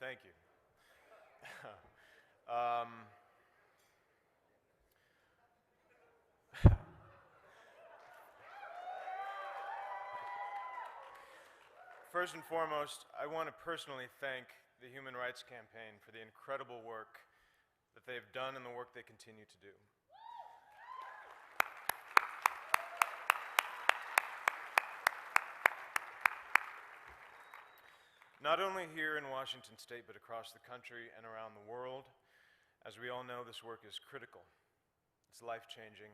Thank you. um, First and foremost, I want to personally thank the Human Rights Campaign for the incredible work that they've done and the work they continue to do. Not only here in Washington State, but across the country and around the world. As we all know, this work is critical. It's life-changing.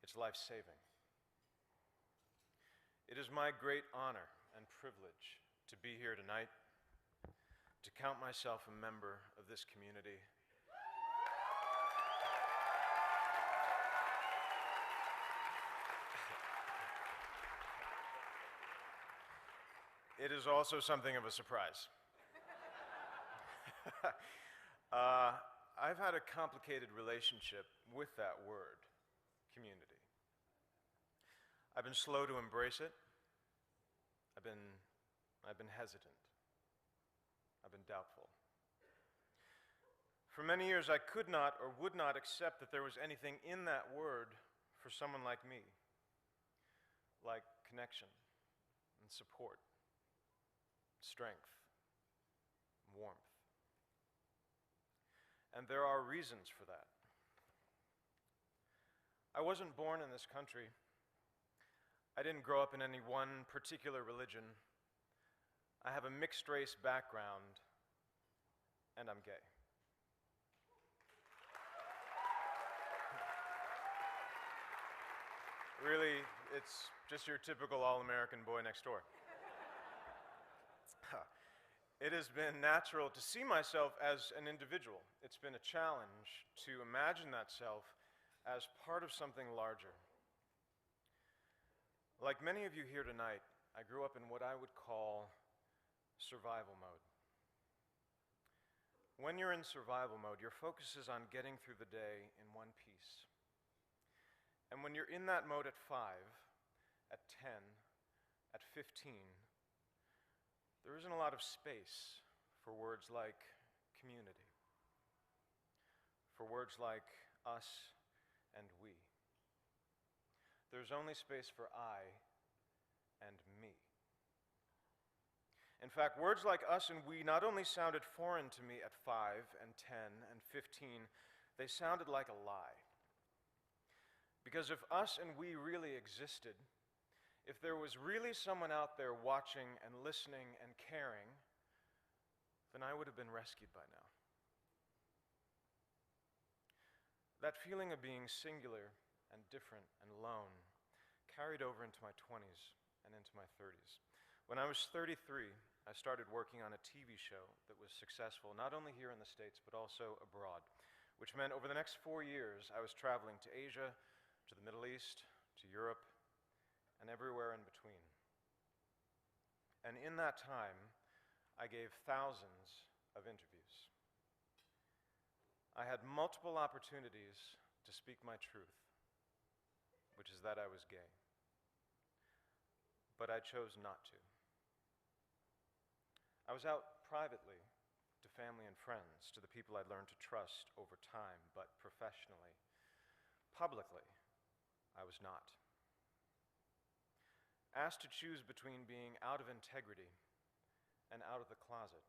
It's life-saving. It is my great honor and privilege to be here tonight, to count myself a member of this community. It is also something of a surprise. I've had a complicated relationship with that word, community. I've been slow to embrace it. I've been hesitant. I've been doubtful. For many years, I could not or would not accept that there was anything in that word for someone like me, like connection and support, strength, warmth. And there are reasons for that. I wasn't born in this country. I didn't grow up in any one particular religion. I have a mixed race background, and I'm gay. Really, it's just your typical all-American boy next door. It has been natural to see myself as an individual. It's been a challenge to imagine that self as part of something larger. Like many of you here tonight, I grew up in what I would call survival mode. When you're in survival mode, your focus is on getting through the day in one piece. And when you're in that mode at 5, at 10, at 15, there isn't a lot of space for words like community, for words like us and we. There's only space for I and me. In fact, words like us and we not only sounded foreign to me at 5 and 10 and 15, they sounded like a lie. Because if us and we really existed, if there was really someone out there watching and listening and caring, then I would have been rescued by now. That feeling of being singular and different and alone carried over into my 20s and into my 30s. When I was 33, I started working on a TV show that was successful not only here in the States but also abroad, which meant over the next 4 years I was traveling to Asia, to the Middle East, to Europe, and everywhere in between. And in that time, I gave thousands of interviews. I had multiple opportunities to speak my truth, which is that I was gay. But I chose not to. I was out privately to family and friends, to the people I'd learned to trust over time, but professionally, publicly, I was not. Asked to choose between being out of integrity and out of the closet,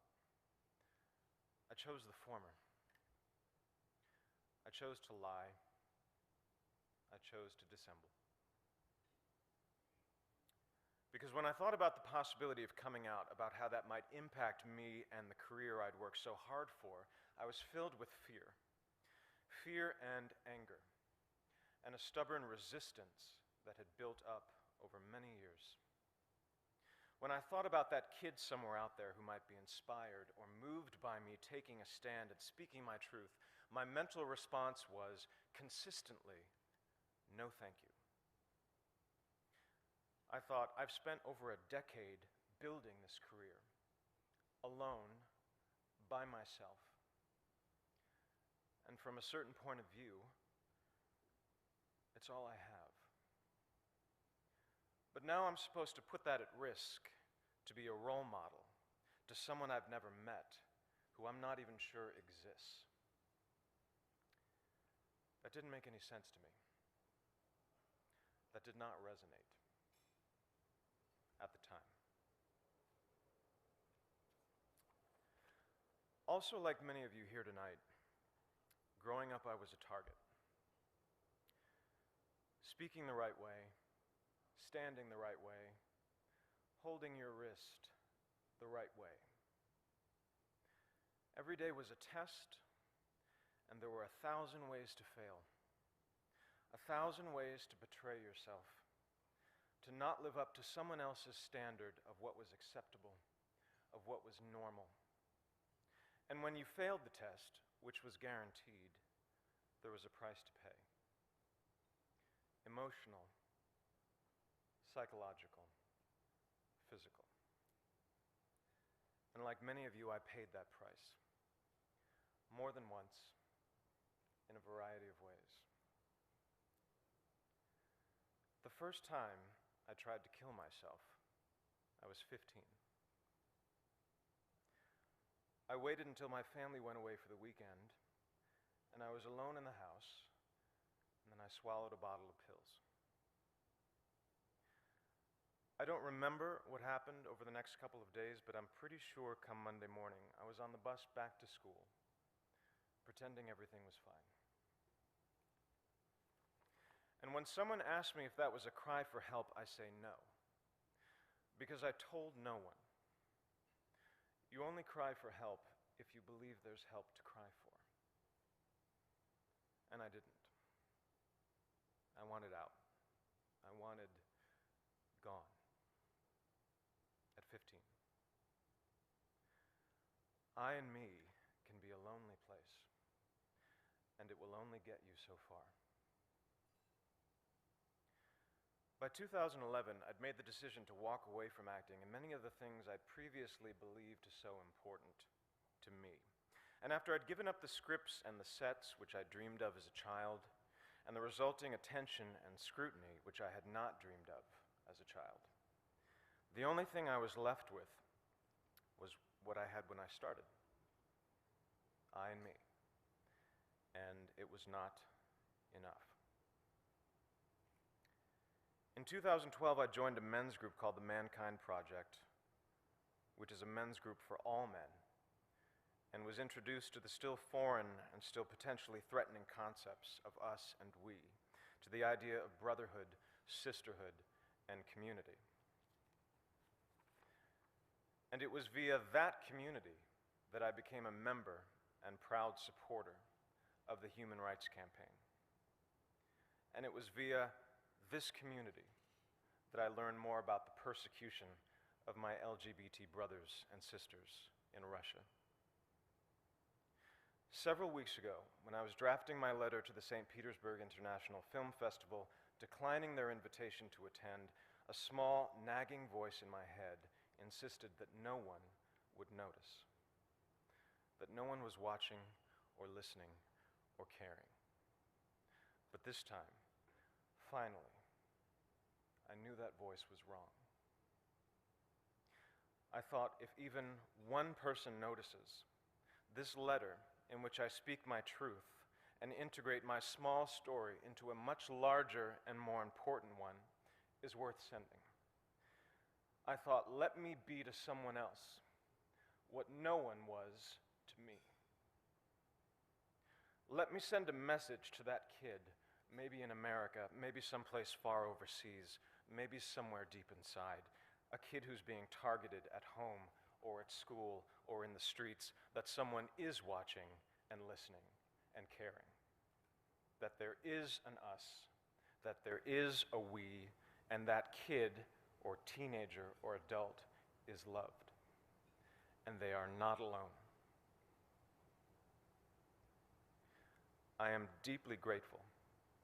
I chose the former. I chose to lie. I chose to dissemble. Because when I thought about the possibility of coming out, about how that might impact me and the career I'd worked so hard for, I was filled with fear. Fear and anger, and a stubborn resistance that had built up over many years. When I thought about that kid somewhere out there who might be inspired or moved by me taking a stand and speaking my truth, my mental response was consistently, no thank you. I thought, I've spent over a decade building this career, alone, by myself. And from a certain point of view, it's all I have. But now I'm supposed to put that at risk, to be a role model, to someone I've never met, who I'm not even sure exists. That didn't make any sense to me. That did not resonate at the time. Also, like many of you here tonight, growing up I was a target. Speaking the right way, standing the right way, holding your wrist the right way. Every day was a test, and there were 1,000 ways to fail. 1,000 ways to betray yourself, to not live up to someone else's standard of what was acceptable, of what was normal. And when you failed the test, which was guaranteed, there was a price to pay. Emotional, psychological, physical. And like many of you, I paid that price. More than once, in a variety of ways. The first time I tried to kill myself, I was 15. I waited until my family went away for the weekend, and I was alone in the house, and then I swallowed a bottle of pills. I don't remember what happened over the next couple of days, but I'm pretty sure come Monday morning, I was on the bus back to school, pretending everything was fine. And when someone asks me if that was a cry for help, I say no, because I told no one. You only cry for help if you believe there's help to cry for. And I didn't. I wanted out. I wanted gone. At 15. I and me can be a lonely place, and it will only get you so far. By 2011, I'd made the decision to walk away from acting and many of the things I'd previously believed so important to me. And after I'd given up the scripts and the sets, which I dreamed of as a child, and the resulting attention and scrutiny, which I had not dreamed of as a child, the only thing I was left with was what I had when I started. I and me. And it was not enough. In 2012, I joined a men's group called the ManKind Project, which is a men's group for all men, and was introduced to the still foreign and still potentially threatening concepts of us and we, to the idea of brotherhood, sisterhood, and community. And it was via that community that I became a member and proud supporter of the Human Rights Campaign. And it was via this community that I learned more about the persecution of my LGBT brothers and sisters in Russia. Several weeks ago, when I was drafting my letter to the St. Petersburg International Film Festival, declining their invitation to attend, a small, nagging voice in my head insisted that no one would notice, that no one was watching or listening or caring. But this time, finally, I knew that voice was wrong. I thought, if even one person notices, this letter in which I speak my truth and integrate my small story into a much larger and more important one is worth sending. I thought, let me be to someone else what no one was to me. Let me send a message to that kid, maybe in America, maybe someplace far overseas, maybe somewhere deep inside, a kid who's being targeted at home or at school or in the streets, that someone is watching and listening and caring. That there is an us, that there is a we, and that kid or teenager or adult is loved. And they are not alone. I am deeply grateful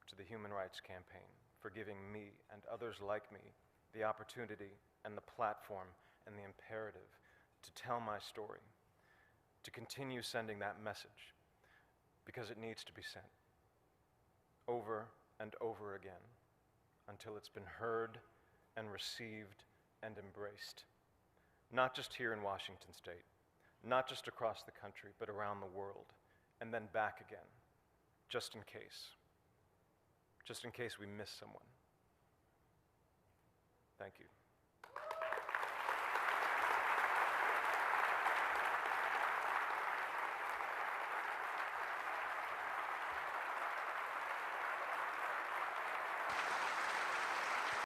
to the Human Rights Campaign for giving me and others like me the opportunity and the platform and the imperative to tell my story, to continue sending that message, because it needs to be sent over and over again until it's been heard and received and embraced, not just here in Washington State, not just across the country, but around the world, and then back again, just in case we miss someone. Thank you.